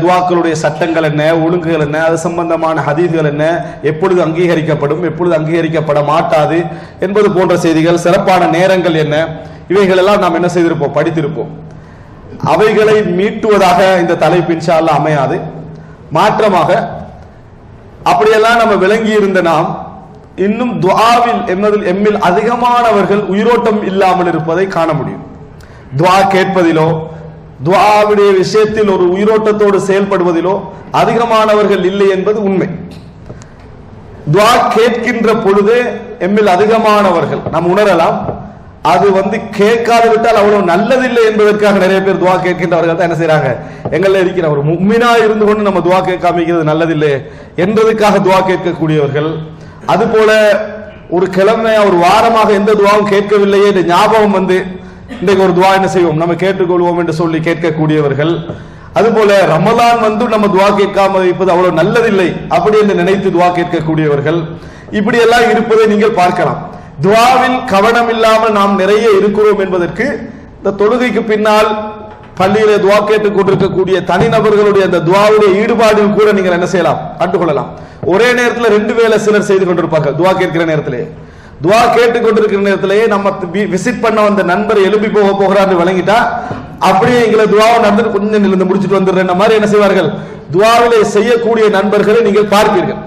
துஆக்களுடைய சட்டங்கள் என்ன, ஒழுங்குகள் என்ன, அது சம்பந்தமான ஹதீஸ்கள் என்ன, எப்பொழுது அங்கீகரிக்கப்படும், எப்பொழுது அங்கீகரிக்கப்பட மாட்டாது என்பது போன்ற செய்திகள், சிறப்பான நேரங்கள் என்ன, இவைகள் எல்லாம் நாம் என்ன செய்திருப்போம், படித்திருப்போம். அவைகளை மீட்டுவதாக இந்த தலைப்பு இன்ஷா அல்லாஹ் அமையாது. மாற்றமாக அப்படியெல்லாம் நம்ம விளங்கி இருந்த நாம் இன்னும் துஆவில் எம்மில் அதிகமானவர்கள் உயிரோட்டம் இல்லாமல் இருப்பதை காண முடியும். துஆ கேட்பதிலோ துஆவுடைய விஷயத்தில் ஒரு உயிரோட்டத்தோடு செயல்படுவதிலோ அதிகமானவர்கள் இல்லை என்பது உண்மை. துஆ கேட்கின்ற பொழுதே எம்மில் அதிகமானவர்கள் நாம் உணரலாம். அது கேட்காது விட்டால் அவ்வளவு நல்லதில்லை என்பதற்காக நிறைய பேர் துஆ கேட்கின்றவர்கள் தான் என்ன செய்யறாங்க, எங்கள இருக்கிற ஒரு முஃமினா இருந்து கொண்டு நம்ம துஆ கேட்காமிக்கிறது நல்லதில்லை என்றதுக்காக துஆ கேட்கக்கூடியவர்கள். அதுபோல ஒரு கிழமையா ஒரு வாரமாக எந்த துஆவும் கேட்கவில்லையே என்ற ஞாபகம் இன்றைக்கு ஒரு துஆ என்ன செய்வோம், நம்ம கேட்டுக்கொள்வோம் என்று சொல்லி கேட்கக்கூடியவர்கள். அதுபோல ரமலான் நம்ம துஆ கேட்காம இருப்பது அவ்வளவு நல்லதில்லை அப்படி என்று நினைத்து துஆ கேட்கக்கூடியவர்கள். இப்படி எல்லாம் இருப்பதை நீங்கள் பார்க்கலாம். துஆவில் கவனம் இல்லாமல் நாம் நிறைய இருக்கிறோம் என்பதற்கு இந்த தொழுகைக்கு பின்னால் பள்ளியிலே துஆ கேட்டுக் கொண்டிருக்கக்கூடிய தனிநபர்களுடைய அந்த துஆவுடைய ஈடுபாடில் கூட நீங்கள் என்ன செய்யலாம், கண்டுகொள்ளலாம். ஒரே நேரத்தில் ரெண்டு வேளை சிலர் செய்து கொண்டிருப்பார்கள். துஆ கேட்கிற நேரத்திலே, துஆ கேட்டுக் கொண்டிருக்கிற நேரத்திலேயே நம்ம விசிட் பண்ண வந்த நண்பர் எழுப்பி போகிறான்னு விளங்கிட்டா அப்படியே எங்களை துஆவை நடந்துட்டு கொஞ்சம் நிலந்து முடிச்சுட்டு வந்துடுற மாதிரி என்ன செய்வார்கள், துஆவிலே செய்யக்கூடிய நண்பர்களை நீங்கள் பார்ப்பீர்கள்.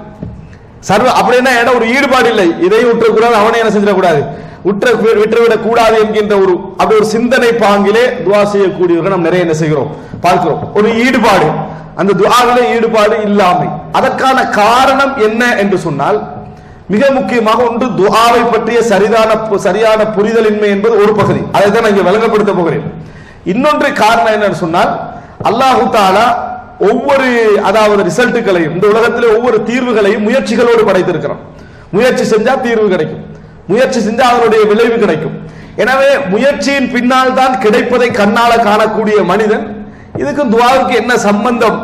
அப்படின்னா இடம் ஒரு ஈடுபாடு இல்லை, இதையும் விட்டுறக்கூடாது, அவனை என்ன செஞ்சிடக்கூடாது, விட்டுவிடக் கூடாது என்கின்ற அப்படி ஒரு சிந்தனை பாங்கிலே துஆ செய்யக்கூடியவர்கள் நாம் நிறைய என்ன செய்கிறோம், பார்க்கிறோம். ஒரு ஈடுபாடு, அந்த துஆவிலே ஈடுபாடு இல்லாமை. அதற்கான காரணம் என்ன என்று சொன்னால் மிக முக்கியமாக ஒன்று துஆவை பற்றிய சரியான புரிதலின்மை என்பது ஒரு பகுதி. அதை தான் நான் இங்கே விளங்கப்படுத்த போகிறேன். இன்னொன்று காரணம் என்னன்னு சொன்னால் அல்லாஹு தஆலா ஒவ்வொரு ரிசல்ட்டுகளையும் இந்த உலகத்திலே ஒவ்வொரு தீர்வுகளையும் முயற்சிகளோடு படைத்திருக்கிறான். முயற்சி செஞ்சா தீர்வு கிடைக்கும், முயற்சி செஞ்சா அதனுடைய விளைவு கிடைக்கும். எனவே முயற்சியின் பின்னால் தான் கிடைப்பதை கண்ணால காணக்கூடிய மனிதன் இதுக்கு துஆவுக்கு என்ன சம்பந்தம்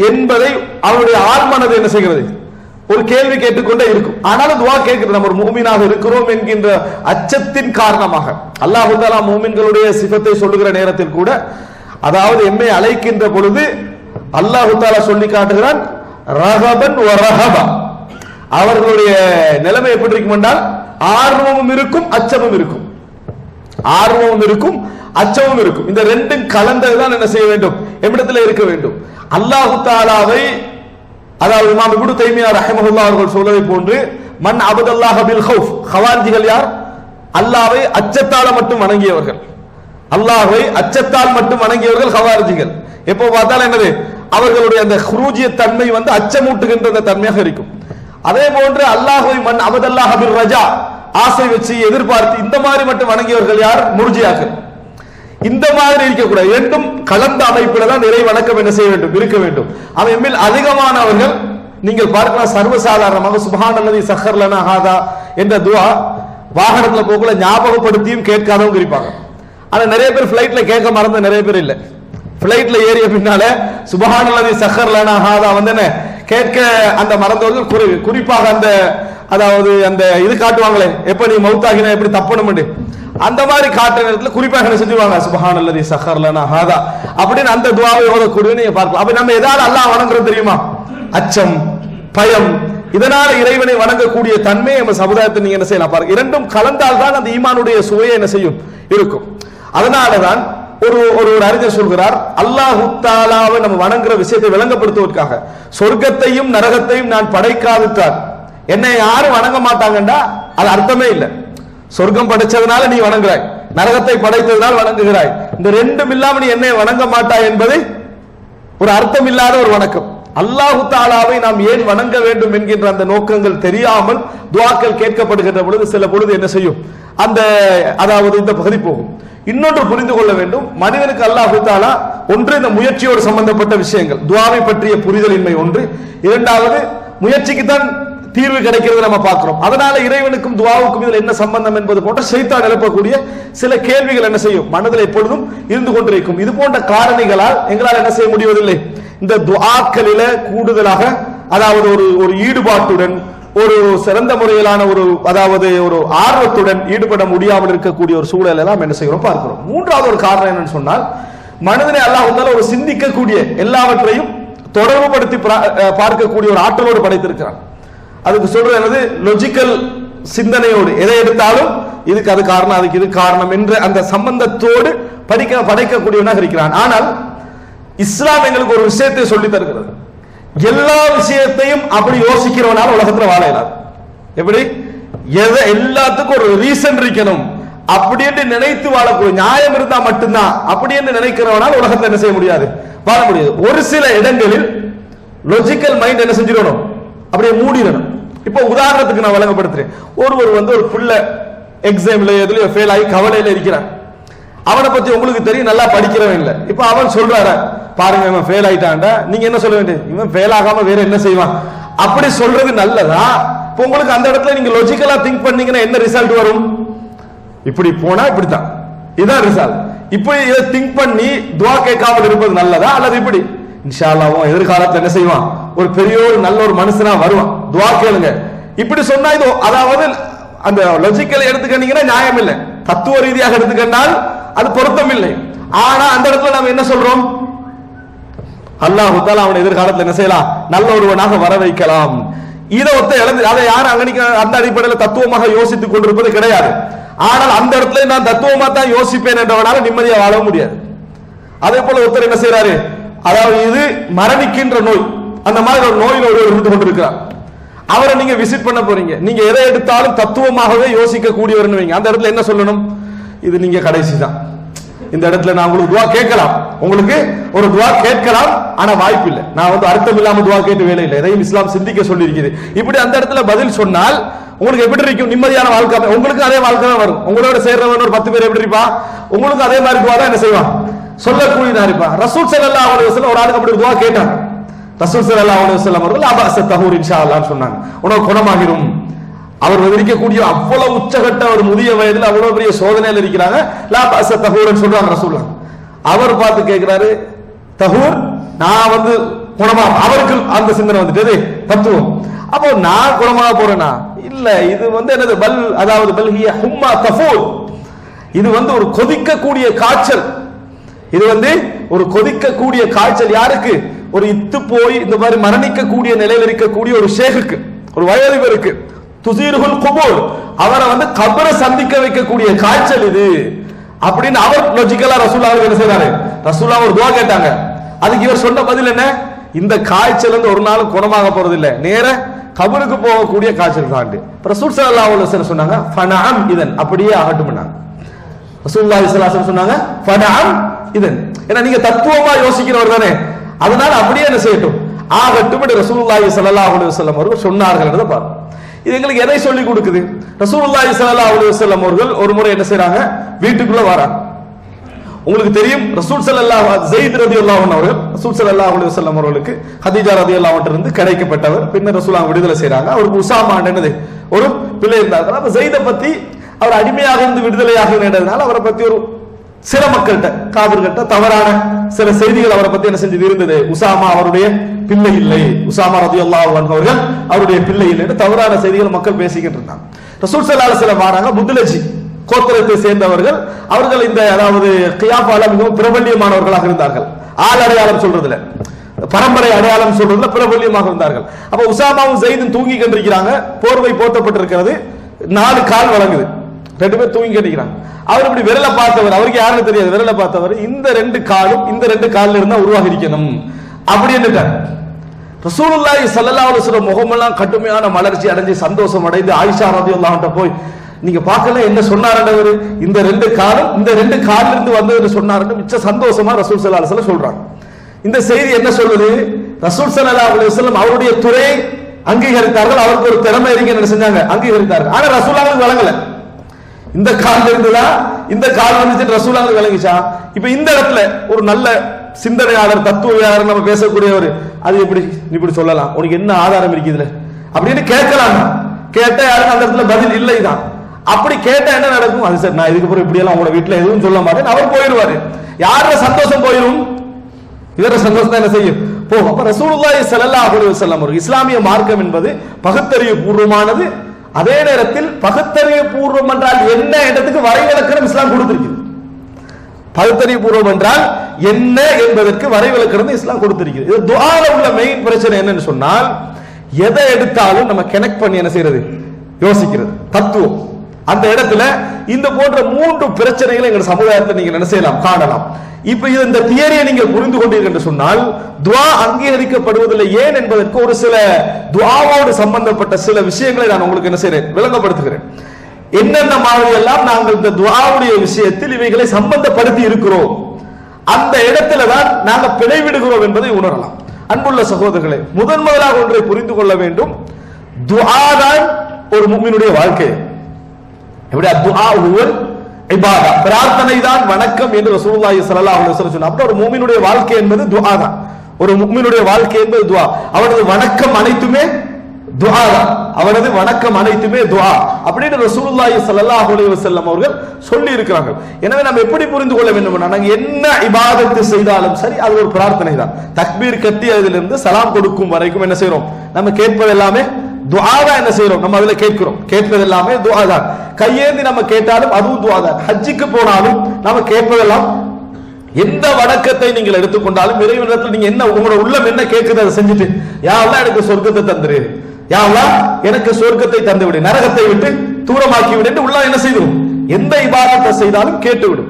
என்பதை அவருடைய ஆழ்மனது என்ன செய்கிறது, ஒரு கேள்வி கேட்டுக்கொண்டே இருக்கும். ஆனாலும் துஆ கேட்கிறது, நம்ம ஒரு முஃமினாக இருக்கிறோம் என்கின்ற அச்சத்தின் காரணமாக. அல்லாஹ் தஆலா முஃமின்களுடைய சிஃபத்தை சொல்லுகிற நேரத்தில் கூட எம்மை அழைக்கின்ற பொழுது அல்லாஹ் தஆலா சொல்லி காட்டுகிறான், ரஹபன் வ ரஹபா. அவர்களுடைய நிலைமை எப்படி இருக்கும் என்றால் ஆர்வமும் இருக்கும் அச்சமும் இருக்கும், ஆர்வமும் இருக்கும் அச்சமும் இருக்கும். இந்த ரெண்டும் கலந்ததுதான் என்ன செய்ய வேண்டும், எம்மிடத்தில் இருக்க வேண்டும். அல்லாஹ் தஆலாவை இமாம் இப்னு தைமியா ரஹிமஹுல்லாஹ் அவர்கள் சொல்வதை போன்று மன் அபதல்லாஹ பில் ஹௌஃப், ஹவாரிஜிகள் யார், அல்லாஹ்வை அச்சத்தால மட்டும் வணங்கியவர்கள். அல்லாஹ்வை அச்சத்தால் மட்டும் வணங்கியவர்கள் ஹவாரிஜிகள். எப்போ பார்த்தாலும் என்னது, அவர்களுடைய அந்த குரூஜிய தன்மை அச்சமூட்டுகின்ற அந்த தன்மையாக இருக்கும். அதே போன்று அல்லாஹ்வை மன் அபதல்லாஹ பில் ரஜா, ஆசை வச்சு எதிர்பார்த்து இந்த மாதிரி மட்டும் வணங்கியவர்கள் யார், முர்ஜியாக்கள். இந்த மாதிரி இருக்கக்கூடாது, இரண்டும் கலந்த அமைப்பில தான் இறை வணக்கம் என்ன செய்ய வேண்டும், இருக்க வேண்டும். அவன் அதிகமானவர்கள் நீங்கள் பார்க்கலாம், சர்வசாதாரணமாக சுப்ஹானல்லதி சஹர் லனா ஹாதா என்ற துஆ வாகனத்துல போகல ஞாபகப்படுத்தியும் கேட்காதவங்க இருப்பாங்க. ஆனா நிறைய பேர் பிளைட்ல கேட்க மறந்த நிறைய பேர் இல்ல. பிளைட்ல ஏறிய பின்னால சுப்ஹானல்லதி சஹர் லனா ஹாதா கேட்க அந்த மறந்தவர்கள் குறைவு. குறிப்பாக அந்த அந்த இது காட்டுவாங்களே, எப்ப நீ மௌத்தாகினா எப்படி தப்பணும் அந்த மாதிரி காட்டுற நேரத்தில் குறிப்பாக என்ன செஞ்சுவாங்க, சுப்ஹானல்லதி சஹர் லனா ஹாதா அப்படின்னு அந்த துஆவை ஓதக்கூடிய நீங்க பார்க்கலாம். அப்ப நம்ம எதாவது அல்லாஹ் வணங்குறது தெரியுமா, அச்சம், பயம், இதனால இறைவனை வணங்கக்கூடிய தன்மை நம்ம சமுதாயத்தை நீங்க என்ன செய்யலாம் பாருங்க. இரண்டும் கலந்தால் தான் அந்த ஈமானுடைய சுவையை என்ன செய்யும், இருக்கும். அதனாலதான் ஒரு அறிஞர் சொல்கிறார், அல்லாஹ் தஆலாவை நம்ம வணங்குற விஷயத்தை விளங்கப்படுத்துவதற்காக சொர்க்கத்தையும் நரகத்தையும் நான் படைக்காவிட்டால் என்னை யாரும் வணங்க மாட்டாங்கண்டா அது அர்த்தமே இல்லை. சொர்க்கம் படைச்சதுனால நீ வணங்குறாய், நரகத்தை படைத்ததுனால வணங்குகிறாய், இந்த ரெண்டும் இல்லாம நீ என்னை வணங்க மாட்டாய் என்பது ஒரு அர்த்தம் இல்லாத ஒரு வணக்கம். அல்லாஹு தஆலாவை நாம் ஏன் வணங்க வேண்டும் என்கின்ற அந்த நோக்கங்கள் தெரியாமல் துஆக்கள் கேட்கப்படுகின்ற பொழுது சில பொழுது என்ன செய்யும், அந்த இந்த பகுதி போகும். இன்னொன்று புரிந்து கொள்ள வேண்டும், மனிதனுக்கு அல்லாஹு தஆலா ஒன்று இந்த முயற்சியோடு சம்பந்தப்பட்ட விஷயங்கள், துஆவை பற்றிய புரிதலின்மை ஒன்று. இரண்டாவது, முயற்சிக்கு தான் தீர்வு கிடைக்கிறது நம்ம பார்க்கிறோம். அதனால இறைவனுக்கும் துஆவுக்கும் இதில் என்ன சம்பந்தம் என்பது போன்ற ஷைத்தான் எழுப்பக்கூடிய சில கேள்விகள் என்ன செய்யும், மனதில் எப்பொழுதும் இருந்து கொண்டிருக்கும். இது போன்ற காரணிகளால் எங்களால் என்ன செய்ய முடிவதில்லை, இந்த துஆக்களில கூடுதலாக ஒரு ஈடுபாட்டுடன் ஒரு சிறந்த முறையிலான ஒரு ஆர்வத்துடன் ஈடுபட முடியாமல் இருக்கக்கூடிய ஒரு சூழல் எல்லாம் என்ன செய்கிறோம் பார்க்கிறோம். மூன்றாவது ஒரு காரணம் என்னன்னு சொன்னால், மனிதனை அல்லாஹ் ஒரு சிந்திக்கக்கூடிய எல்லாவற்றையும் தொடர்பு படுத்தி பார்க்கக்கூடிய ஒரு ஆற்றலோடு படைத்திருக்கிறான். அதுக்கு சொல்றது என்னது, லாஜிக்கல் சிந்தனையோடு எதை எடுத்தாலும் இதுக்கு அது காரணம், அதுக்கு இது காரணம் என்ற அந்த சம்பந்தத்தோடு படைக்கக்கூடியவனாக இருக்கிறான். ஆனால் இஸ்லாம் எங்களுக்கு ஒரு விஷயத்தை சொல்லி தருகிறது, எல்லா விஷயத்தையும் அப்படி யோசிக்கிறவனால உலகத்துல வாழ இயலாது. எப்படி எல்லாத்துக்கும் ஒரு ரீசன் இருக்கணும் அப்படி என்று நினைத்து வாழக்கூடிய, நியாயம் இருந்தா மட்டும்தான் அப்படி என்று நினைக்கிறவனால் உலகத்தை என்ன செய்ய முடியாது, வாழ முடியாது. ஒரு சில இடங்களில் லாஜிக்கல் மைண்ட் என்ன செஞ்சிடணும், அப்படியே மூடிடணும். இப்போ உதாரணத்துக்கு நான் வழங்கப்படுத்துறேன். ஒருவர் ஒரு பிள்ளை எக்ஸாம்ல எதுலயோ ஃபெயில் ஆகி கவலையில இருக்கிறான். அவனை பத்தி உங்களுக்கு தெரியும், நல்லா படிக்கிறவன் இல்லை. இப்ப அவன் சொல்றாரு, பாருங்க இவன் ஃபெயில் ஆயிட்டான்டா, நீங்க என்ன சொல்ல வேண்டியது, இவன் ஃபெயில் ஆகாம வேற என்ன செய்வான், அப்படி சொல்றது நல்லதா? இப்போ உங்களுக்கு அந்த இடத்துல நீங்க லாஜிக்கலா திங்க் பண்ணீங்கன்னா என்ன ரிசல்ட் வரும், இப்படி போனா இப்படித்தான், இதுதான் ரிசல்ட். இப்படி இதை திங்க் பண்ணி துவா கேட்காமல் இருப்பது நல்லதா, அல்லது இப்படி இன்ஷா அல்லாஹ் எதிர்காலத்தில் என்ன செய்வான், ஒரு பெரிய ஒரு நல்ல ஒரு மனுஷனா வருவான், துவா கேளுங்க, இப்படி சொன்னா இது அதாவது அந்த லாஜிக்கல் எடுத்துக்கிட்டீங்கன்னா நியாயம் இல்லை, தத்துவ ரீதியாக எடுத்துக்கிட்டால் அது பொருத்தம் இல்லை. ஆனா அந்த இடத்துல நம்ம என்ன சொல்றோம், அல்லாஹ் தஆலா அவனை எதிர்காலத்தில் என்ன செய்யலாம், நல்ல ஒருவனாக வர வைக்கலாம். இதை ஒத்த இழந்து அதை யாரும் அங்கனிக்க அந்த அடிப்படையில் தத்துவமாக யோசித்துக் கொண்டிருப்பது கிடையாது. ஆனால் அந்த இடத்துல நான் தத்துவமா தான் யோசிப்பேன் என்றவனால நிம்மதியா வாழ முடியாது. அதே போல ஒருத்தர் என்ன செய்யறாரு, அதாவது இது மரணிக்கின்ற நோய், அந்த மாதிரி ஒரு நோயில் ஒருவர் இருந்து கொண்டிருக்கிறார். அவரை நீங்க விசிட் பண்ண போறீங்க, நீங்க எதை எடுத்தாலும் தத்துவமாகவே யோசிக்க கூடியவர் வைங்க. அந்த இடத்துல என்ன சொல்லணும், இது நீங்க கடைசி தான், இந்த இடத்துல நான் உங்களுக்கு துவா கேட்கலாம், உங்களுக்கு ஒரு துவா கேட்கலாம், ஆனா வாய்ப்பு இல்லை. நான் அர்த்தம் இல்லாம துவா கேட்டு வேலை இல்லை, எதையும் இஸ்லாம் சிந்திக்க சொல்லி இருக்குது. இப்படி அந்த இடத்துல பதில் சொன்னால் உங்களுக்கு எப்படி இருக்கும், நிம்மதியான வாழ்க்கை. உங்களுக்கு அதே வாழ்க்கை தான் வரும். உங்களோட சேர்றவன் ஒரு 10 பேர் எப்படி இருப்பா, உங்களுக்கு அதே மாதிரி துவா தான் என்ன செய்வான், சொல்லக்கூடியதா இருப்பா. ரசூல் ஸல்லல்லாஹு அலைஹி வஸல்லம் ஒரு ஆளுக்கு அப்படி துவா கேட்டாங்க. ரசூல் ஸல்லல்லாஹு அலைஹி வஸல்லம் அவர்கள் அபஸ தஹூர் இன்ஷா அல்லாஹ் சொன்னாங்க, உனக்கு குணமாகிரும். அவர் இருக்கக்கூடிய அவ்வளவு உச்சகட்ட ஒரு முதிய வயதில் அவ்வளவு பெரிய சோதனையில் இருக்கிறாங்க. லா பஸ தஹூர்னு சொல்றாங்க ரசூலுல்லாஹ். அவர் பார்த்து கேட்கிறாரு, தஹூர் நான் குணமா, அவருக்கு அந்த சிந்தனை வந்துட்டு தத்துவம். அப்போ நான் குணமாக போறேனா இல்ல, இது என்னது பல், அதாவது பல்ஹிய ஹும்மா தஃபூர், இது ஒரு கொதிக்கக்கூடிய காய்ச்சல், இது ஒரு கொதிக்கக்கூடிய காய்ச்சல். யாருக்கு, ஒரு இத்து போய் இந்த மாதிரி மரணிக்கக்கூடிய நிலையில் இருக்கக்கூடிய ஒரு ஷேகுக்கு, ஒரு வயோதிபருக்கு, துசீருல் குபூர், அவரை கபரை சந்திக்க வைக்கக்கூடிய காய்ச்சல் இது அப்படின்னு அவர் லாஜிக்கலா ரசூலுல்லாஹ் என்ன செய்றாரு, ரசூலுல்லாஹ் ஒரு துஆ கேட்டாங்க. அதுக்கு இவர் சொன்ன பதில் என்ன, இந்த காய்ச்சல் ஒரு நாளும் குணமாக போறது இல்லை, நேர கபருக்கு போகக்கூடிய காய்ச்சல் தான். ரசூல் ஸல்லல்லாஹு அலைஹி வஸல்லம் சொன்னாங்க, ஃபனஅம் இதன், அப்படியே ஆகட்டும்னாங்க. ரசூலுல்லாஹி ஸல்லல்லாஹு அலைஹி வஸல்லம் சொன்னாங்க, ஃபனஅம் இதன், ஏன்னா நீங்க தத்துவமா யோசிக்கிறவர் தானே, அதனால அப்படியே என்ன செய்யட்டும், ஆகட்டும் என்று ரசூலுல்லாஹி ஸல்லல்லாஹு அலைஹி வஸல்லம் அவர்கள் சொன்னார்கள் என்று பாருங்க. இது எங்களுக்கு எதை சொல்லி கொடுக்குது, ரசூலுல்லாஹி ஸல்லல்லாஹு அலைஹி வஸல்லம் அவர்கள் ஒரு முறை என்ன செய்றாங்க, வீட்டுக்குள்ள வராங்க. உங்களுக்கு தெரியும் ரசூல் ஸல்லல்லாஹு ஸைத் রাদিয়াল্লাহு அன்ஹு அவர்கள் ரசூல் ஸல்லல்லாஹு அலைஹி வஸல்லம் அவர்களுக்கு ஹதீஜா রাদিয়াল্লাহு அன்ஹா இருந்து கிடைக்கப்பட்டவர். பின்னர் ரசூலுல்லாஹ் விடுதலை செய்றாங்க. அவருக்கு உசாமா என்னது ஒரு பிள்ளை இருந்தார்கள். அப்ப ஸைத பத்தி அவர் அடிமையாக இருந்து விடுதலையாக இருந்ததனால அவரை பத்தி ஒரு சில மக்கள்கிட்ட காபிர்கிட்ட தவறான சில செய்திகள் அவரை பத்தி என்ன செஞ்சது இருந்தது, உசாமா அவருடைய பிள்ளை இல்லை, உசாமா রাদিয়াল্লাহு அன்ஹு அவர்கள் அவருடைய பிள்ளை இல்லை என்று தவறான செய்திகள் மக்கள் பேசிக்கிட்டு இருந்தாங்க. ரசூல் ஸல்லல்லாஹு அலைஹி வஸல்லம் வராங்க, முத்லஜி கோத்திரத்தை சேர்ந்தவர்கள், அவர்கள் இந்த அதாவது கியாஃபால மிகவும் பிரபல்யமானவர்களாக இருந்தார்கள். ஆள் அடையாளம் சொல்றதுல, பரம்பரை அடையாளம் சொல்றதுல பிரபல்யமாக இருந்தார்கள். அப்ப உசாமாவும் ஸைதும் தூங்கி கண்டிருக்கிறாங்க, போர்வை போர்த்தப்பட்டிருக்கிறது, 4 கால் வழங்குது, 2 பேர் தூங்கி கண்டிக்கிறாங்க. அவர் இப்படி விரல பார்த்தவர், அவருக்கு யாருன்னு தெரியாது, விரல பார்த்தவர் இந்த 2 காலும் இந்த 2 காலில் இருந்தா உருவாகி இருக்கணும் அப்படி என்னட்டார். ரசூலுல்லாஹி ஸல்லல்லாஹு அலைஹி வஸல்லம் முகமெல்லாம் கடுமையான மலர்ச்சி அடைஞ்சு சந்தோஷம் அடைந்து ஆயிஷா রাদিয়াল্লাহு அன்ஹா போய், நீங்க பார்க்கல என்ன சொன்னாருன்றவர், இந்த 2 காலும் இந்த 2 காலில் இருந்து வந்ததுன்னு சொன்னாருன்னு மிச்ச சந்தோஷமா ரசூல் ஸல்லல்லாஹு அலைஹி வஸல்லம் சொல்றாங்க. இந்த செய்தி என்ன சொல்லுது, ரசூல் ஸல்லல்லாஹு அலைஹி வஸல்லம் அவருடைய துறையை அங்கீகரித்தார்கள், அவருக்கு ஒரு திறமை இருக்கு என்ன செஞ்சாங்க, அங்கீகரித்தார்கள். ஆனா ரசூலுல்லாஹ்வுக்கு வழங்கல, இந்த கால் இருந்துதா இந்த கால் வந்துச்சு ரசூலுல்லாஹ்வுக்கு விளங்கிச்சா. இப்ப இந்த இடத்துல ஒரு நல்ல சிந்தனையாளர் தத்துவவியாளர் நம்ம பேசக்கூடியவர், அது இப்படி சொல்லலாம், உனக்கு என்ன ஆதாரம் இருக்கு இதுல அப்படின்னு கேட்கலாம். கேட்டா யாருக்கும் அந்த இடத்துல பதில் இல்லைதான். அப்படி கேட்டா என்ன நடக்கும், அது சரி நான் இதுக்கு அப்புறம் இப்படி எல்லாம் உங்களோட வீட்டுல எதுவும் சொல்ல மாட்டேன், அவர் போயிடுவாரு. யாரோட சந்தோஷம் போயிடும், இதர சந்தோஷம் தான் என்ன செய்யும் போகும். அப்ப ரசூலுல்லாஹி ஸல்லல்லாஹு அலைஹி வஸல்லம் ஒரு இஸ்லாமிய மார்க்கம் என்பது பகுத்தறிவு பூர்வமானது. அதே நேரத்தில் பகுத்தறிவு பூர்வம் என்றால் என்ன இடத்துக்கு வரைவிலக்கணம் இஸ்லாம் கொடுத்திருக்கு. பகுத்தறிவு பூர்வம் என்றால் என்ன என்பதற்கு வரைவிலக்கணம் இஸ்லாம் கொடுத்திருக்கிறது. இது துஆல உள்ள மெயின் பிரச்சனை என்னன்னு சொன்னால், எதை எடுத்தாலும் நம்ம கனெக்ட் பண்ணி என்ன செய்யறது, யோசிக்கிறது, தத்துவம். அந்த இடத்துல இந்த போன்ற 3 பிரச்சனைகளை எங்கள் சமுதாயத்தை நீங்க என்ன செய்யலாம், காணலாம். இப்ப இந்த தியரியை நீங்க புரிந்து கொண்டீர்கள் என்று சொன்னால், துஆ அங்கீகரிக்கப்படுவதில்லை ஏன் என்பதற்கு ஒரு சில துஆவோடு சம்பந்தப்பட்ட சில விஷயங்களை நான் உங்களுக்கு என்ன செய்றேன், விளங்கப்படுத்துகிறேன். என்னென்ன மாதிரி எல்லாம் நாங்கள் இந்த துஆவுடைய விஷயத்தில் இவைகளை சம்பந்தப்படுத்தி இருக்கிறோம், அந்த இடத்துல தான் நாங்கள் பிழைவிடுகிறோம் என்பதை உணரலாம். அன்புள்ள சகோதரர்களே, முதலாக ஒன்றை புரிந்து கொள்ள வேண்டும். துஆ தான் ஒரு முஃமினுடைய வாழ்க்கை. எப்படி துஆ ஹுவல் இபாதா, பிரார்த்தனை தான் வணக்கம் என்று ரசூலுல்லாஹி ஸல்லல்லாஹு அலைஹி வஸல்லம் சொன்னார். அப்ப ஒரு முஃமினுடைய வாழ்க்கை என்பது துஆ தான். ஒரு முஃமினுடைய வாழ்க்கை என்பது துஆ. அவனது வணக்கம் அனைத்துமே துஆ தான். அவனது வணக்கம் அனைத்துமே துஆ அப்படின்னு ரசூலுல்லாஹி ஸல்லல்லாஹு அலைஹி வஸல்லம் அவர்கள் சொல்லி இருக்கிறார்கள். எனவே நம்ம எப்படி புரிந்து கொள்ள வேண்டும், நாங்க என்ன இபாதத்து செய்தாலும் சரி அது ஒரு பிரார்த்தனை தான். தக்பீர் கட்டி அதிலிருந்து சலாம் கொடுக்கும் வரைக்கும் என்ன செய்றோம், நம்ம கேட்பது எல்லாமே துஆ தான். என்ன செய்றோம், நம்ம அதுல கேட்கிறோம், கேட்பது எல்லாமே துஆ தான். கையேந்தி நம்ம கேட்டாலும் அதுவும் துஆ தான். ஹஜ்ஜுக்கு போனாலும் நம்ம கேட்பதெல்லாம், எந்த வணக்கத்தை நீங்கள் எடுத்துக்கொண்டாலும் இறைவனிடத்தில் நீங்க என்ன, உங்களோட உள்ளம் என்ன கேட்குது அதை செஞ்சுட்டு, யா அல்லாஹ் எனக்கு சொர்க்கத்தை தந்துரு, யா அல்லாஹ் எனக்கு சொர்க்கத்தை தந்து விடு, நரகத்தை விட்டு தூரமாக்கி விடு என்று உள்ள என்ன செய்யும், எந்த இபாதத்தை செய்தாலும் கேட்டுவிடும்.